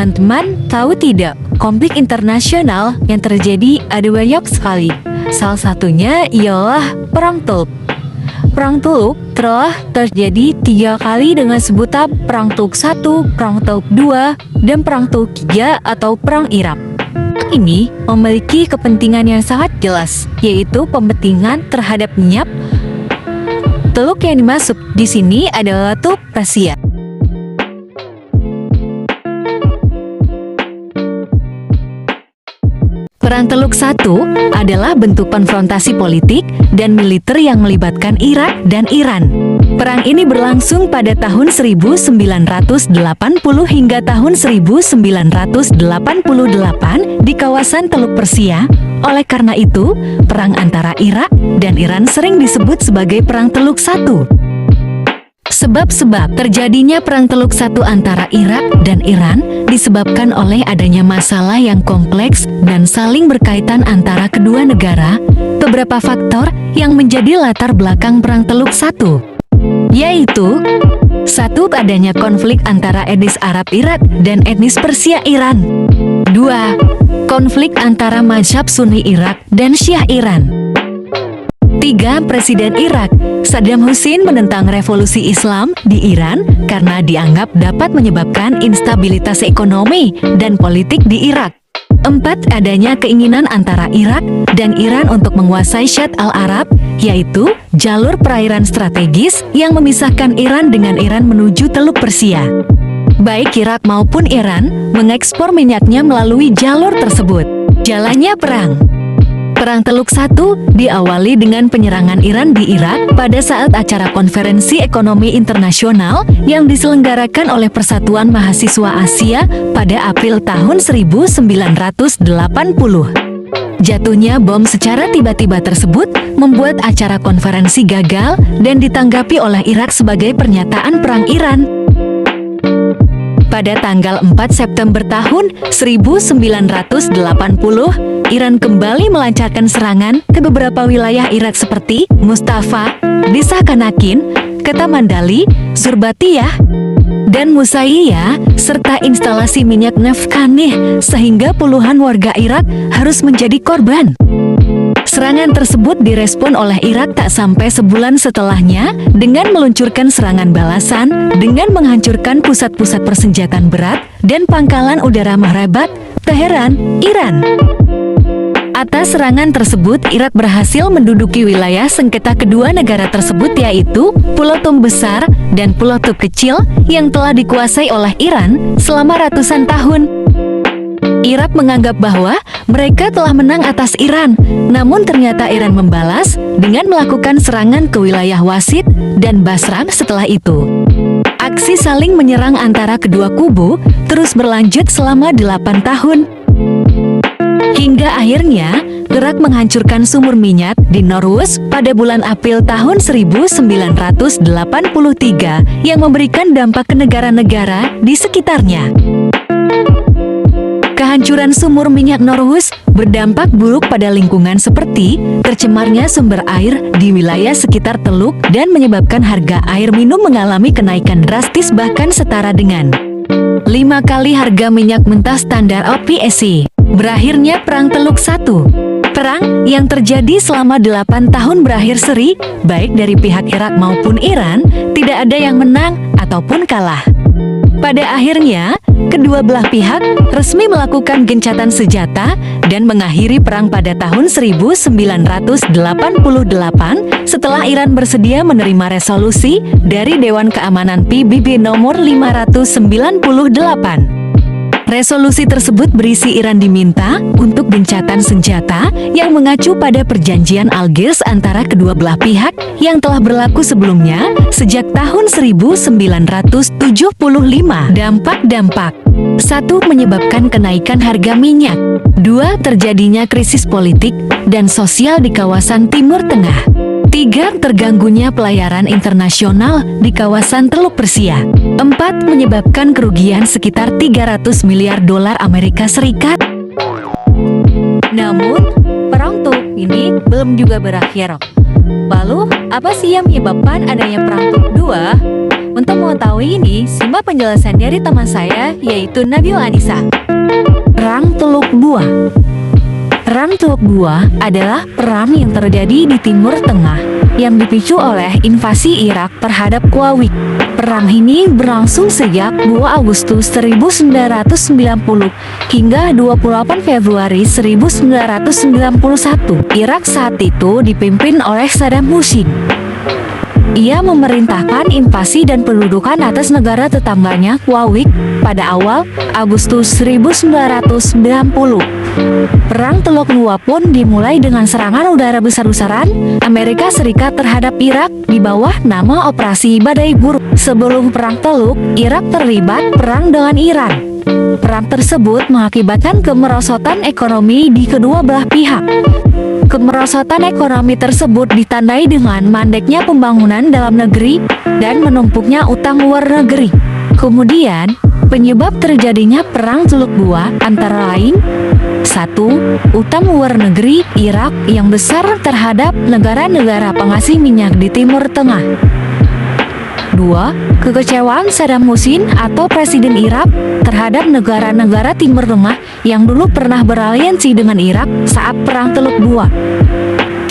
Teman-teman tahu tidak, konflik internasional yang terjadi ada banyak sekali. Salah satunya ialah Perang Teluk. Perang Teluk telah terjadi 3 kali dengan sebutan Perang Teluk I, Perang Teluk II, dan Perang Teluk III atau Perang Irak. Ini memiliki kepentingan yang sangat jelas, yaitu kepentingan terhadap minyak. Teluk yang dimaksud di sini adalah Teluk Persia. Perang Teluk I adalah bentuk konfrontasi politik dan militer yang melibatkan Irak dan Iran. Perang ini berlangsung pada tahun 1980 hingga tahun 1988 di kawasan Teluk Persia. Oleh karena itu, perang antara Irak dan Iran sering disebut sebagai Perang Teluk I. Sebab-sebab terjadinya Perang Teluk I antara Irak dan Iran disebabkan oleh adanya masalah yang kompleks dan saling berkaitan antara kedua negara. Beberapa faktor yang menjadi latar belakang Perang Teluk I, yaitu 1. Adanya konflik antara etnis Arab Irak dan etnis Persia Iran. 2. Konflik antara mazhab Sunni Irak dan Syiah Iran. 3. Presiden Irak, Saddam Hussein menentang revolusi Islam di Iran karena dianggap dapat menyebabkan instabilitas ekonomi dan politik di Irak. 4. Adanya keinginan antara Irak dan Iran untuk menguasai Syat al-Arab, yaitu jalur perairan strategis yang memisahkan Iran dengan Iran menuju Teluk Persia. Baik Irak maupun Iran mengekspor minyaknya melalui jalur tersebut. Jalannya perang. Perang Teluk I diawali dengan penyerangan Iran di Irak pada saat acara Konferensi Ekonomi Internasional yang diselenggarakan oleh Persatuan Mahasiswa Asia pada April tahun 1980. Jatuhnya bom secara tiba-tiba tersebut membuat acara konferensi gagal dan ditanggapi oleh Irak sebagai pernyataan perang Iran. Pada tanggal 4 September tahun 1980, Iran kembali melancarkan serangan ke beberapa wilayah Irak seperti Mustafa, Desa Kanakin, Kota Mandali, Surbatiyah, dan Musayyiyah, serta instalasi minyak Nafkanih, sehingga puluhan warga Irak harus menjadi korban. Serangan tersebut direspon oleh Irak tak sampai sebulan setelahnya dengan meluncurkan serangan balasan dengan menghancurkan pusat-pusat persenjataan berat dan pangkalan udara Mahrabat, Teheran, Iran. Atas serangan tersebut, Irak berhasil menduduki wilayah sengketa kedua negara tersebut, yaitu Pulau Tum Besar dan Pulau Tum Kecil yang telah dikuasai oleh Iran selama ratusan tahun. Irak menganggap bahwa mereka telah menang atas Iran, namun ternyata Iran membalas dengan melakukan serangan ke wilayah Wasit dan Basra setelah itu. Aksi saling menyerang antara kedua kubu terus berlanjut selama 8 tahun. Hingga akhirnya, Irak menghancurkan sumur minyak di Norwuz pada bulan April tahun 1983 yang memberikan dampak ke negara-negara di sekitarnya. Kehancuran sumur minyak Norwuz berdampak buruk pada lingkungan seperti tercemarnya sumber air di wilayah sekitar teluk dan menyebabkan harga air minum mengalami kenaikan drastis bahkan setara dengan 5 kali harga minyak mentah standar OPEC. Berakhirnya Perang Teluk I. Perang yang terjadi selama 8 tahun berakhir seri, baik dari pihak Irak maupun Iran, tidak ada yang menang ataupun kalah. Pada akhirnya, kedua belah pihak resmi melakukan gencatan senjata dan mengakhiri perang pada tahun 1988 setelah Iran bersedia menerima resolusi dari Dewan Keamanan PBB nomor 598. Resolusi tersebut berisi Iran diminta untuk gencatan senjata yang mengacu pada perjanjian Algiers antara kedua belah pihak yang telah berlaku sebelumnya sejak tahun 1975. Dampak-dampak: 1. Menyebabkan kenaikan harga minyak. 2. Terjadinya krisis politik dan sosial di kawasan Timur Tengah. 3. Terganggunya pelayaran internasional di kawasan Teluk Persia. 4. Menyebabkan kerugian sekitar 300 miliar dolar Amerika Serikat. Namun, perang Teluk ini belum juga berakhir. Lalu, apa sih yang menyebabkan adanya Perang Teluk II? Untuk mengetahui ini, simak penjelasan dari teman saya, yaitu Nabila Anissa. Perang Teluk Bua. Perang Teluk Bua adalah perang yang terjadi di Timur Tengah yang dipicu oleh invasi Irak terhadap Kuwait. Perang ini berlangsung sejak 2 Agustus 1990 hingga 28 Februari 1991. Irak saat itu dipimpin oleh Saddam Hussein. Ia memerintahkan invasi dan pendudukan atas negara tetangganya Kuwait pada awal Agustus 1990. Perang Teluk Bua pun dimulai dengan serangan udara besar-besaran Amerika Serikat terhadap Irak di bawah nama Operasi Badai Buruk. Sebelum Perang Teluk, Irak terlibat perang dengan Iran. Perang tersebut mengakibatkan kemerosotan ekonomi di kedua belah pihak. Kemerosotan ekonomi tersebut ditandai dengan mandeknya pembangunan dalam negeri dan menumpuknya utang luar negeri. Kemudian, penyebab terjadinya Perang Teluk Bua antara lain 1. Utang luar negeri Irak yang besar terhadap negara-negara penghasil minyak di Timur Tengah. 2. Kekecewaan Saddam Hussein atau Presiden Irak terhadap negara-negara Timur Tengah yang dulu pernah beraliansi dengan Irak saat Perang Teluk Bua.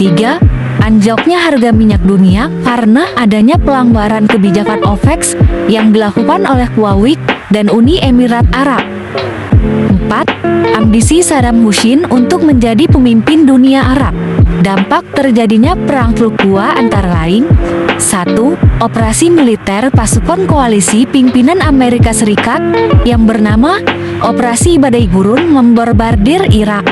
3. Anjloknya harga minyak dunia karena adanya pelanggaran kebijakan OPEC yang dilakukan oleh Kuwait dan Uni Emirat Arab. 4. Ambisi Saddam Hussein untuk menjadi pemimpin dunia Arab. Dampak terjadinya Perang Teluk Bua antara lain 1. Operasi militer pasukan koalisi pimpinan Amerika Serikat yang bernama Operasi Badai Gurun membombardir Irak,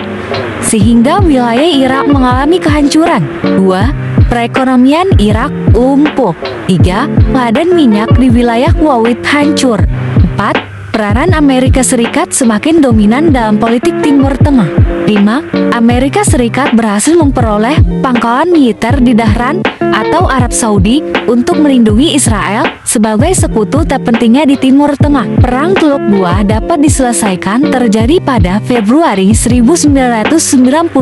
sehingga wilayah Irak mengalami kehancuran. 2. Perekonomian Irak lumpuh. 3. Ladang minyak di wilayah Kuwait hancur. 4. Peranan Amerika Serikat semakin dominan dalam politik Timur Tengah. 5. Amerika Serikat berhasil memperoleh pangkalan militer di Dhahran atau Arab Saudi untuk melindungi Israel sebagai sekutu terpentingnya di Timur Tengah. Perang Teluk Bua dapat diselesaikan terjadi pada Februari 1991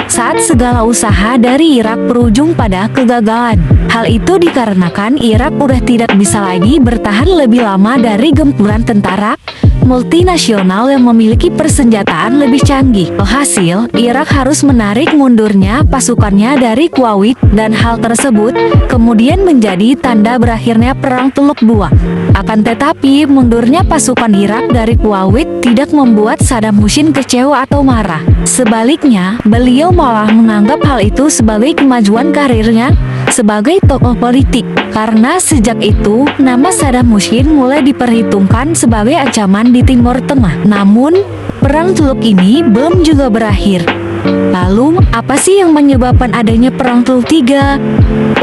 saat segala usaha dari Irak berujung pada kegagalan. Hal itu dikarenakan Irak udah tidak bisa lagi bertahan lebih lama dari gempuran tentara multinasional yang memiliki persenjataan lebih canggih. Alhasil, Irak harus menarik mundurnya pasukannya dari Kuwait dan hal tersebut kemudian menjadi tanda berakhirnya Perang Teluk Bua. Akan tetapi, mundurnya pasukan Irak dari Kuwait tidak membuat Saddam Hussein kecewa atau marah. Sebaliknya, beliau malah menganggap hal itu sebagai kemajuan karirnya sebagai tokoh politik. Karena sejak itu, nama Saddam Hussein mulai diperhitungkan sebagai ancaman di Timur Tengah. Namun, Perang Teluk ini belum juga berakhir. Lalu, apa sih yang menyebabkan adanya Perang Teluk 3?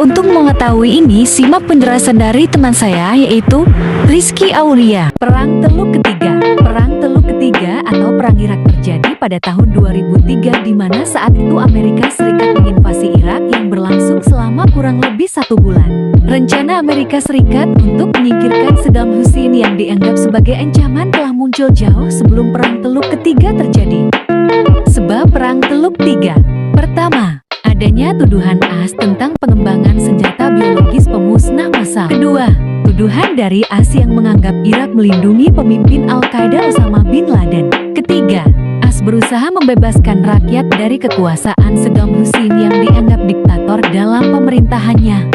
Untuk mengetahui ini, simak penjelasan dari teman saya, yaitu Rizky Aulia. Perang Teluk Ketiga. Perang Teluk Ketiga atau Perang Irak terjadi pada tahun 2003, di mana saat itu Amerika Serikat menginvasi Irak yang berlangsung selama kurang lebih 1 bulan. Rencana Amerika Serikat untuk menyingkirkan Saddam Hussein yang dianggap sebagai ancaman telah muncul jauh sebelum Perang Teluk Ketiga terjadi. Sebab Perang Teluk 3. Pertama, adanya tuduhan AS tentang pengembangan senjata biologis pemusnah massal. Kedua, tuduhan dari AS yang menganggap Irak melindungi pemimpin Al-Qaeda Osama bin Laden. Ketiga, AS berusaha membebaskan rakyat dari kekuasaan Saddam Hussein yang dianggap diktator dalam pemerintahannya.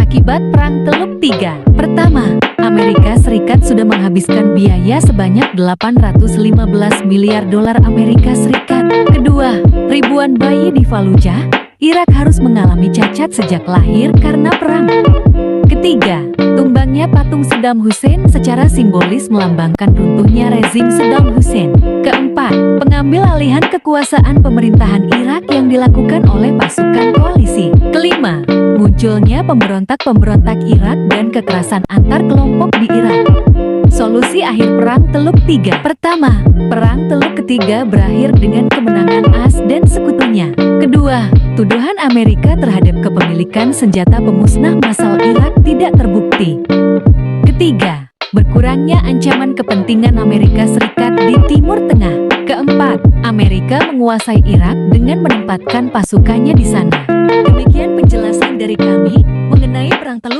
Akibat Perang Teluk 3. Pertama, Amerika Serikat sudah menghabiskan biaya sebanyak 815 miliar dolar Amerika Serikat. Kedua, ribuan bayi di Fallujah, Irak harus mengalami cacat sejak lahir karena perang. Ketiga, tumbangnya patung Saddam Hussein secara simbolis melambangkan runtuhnya rezim Saddam Hussein. Keempat, pengambil alihan kekuasaan pemerintahan Irak yang dilakukan oleh pasukan koalisi. Kelima, munculnya pemberontak-pemberontak Irak dan kekerasan antar kelompok di Irak. Solusi akhir Perang Teluk 3. Pertama, Perang Teluk Ketiga berakhir dengan kemenangan AS dan sekutunya. Kedua, tuduhan Amerika terhadap kepemilikan senjata pemusnah massal Irak tidak terbukti. Ketiga, berkurangnya ancaman kepentingan Amerika Serikat di Timur Tengah. Keempat, Amerika menguasai Irak dengan menempatkan pasukannya di sana. Demikian penjelasan dari kami mengenai Perang Teluk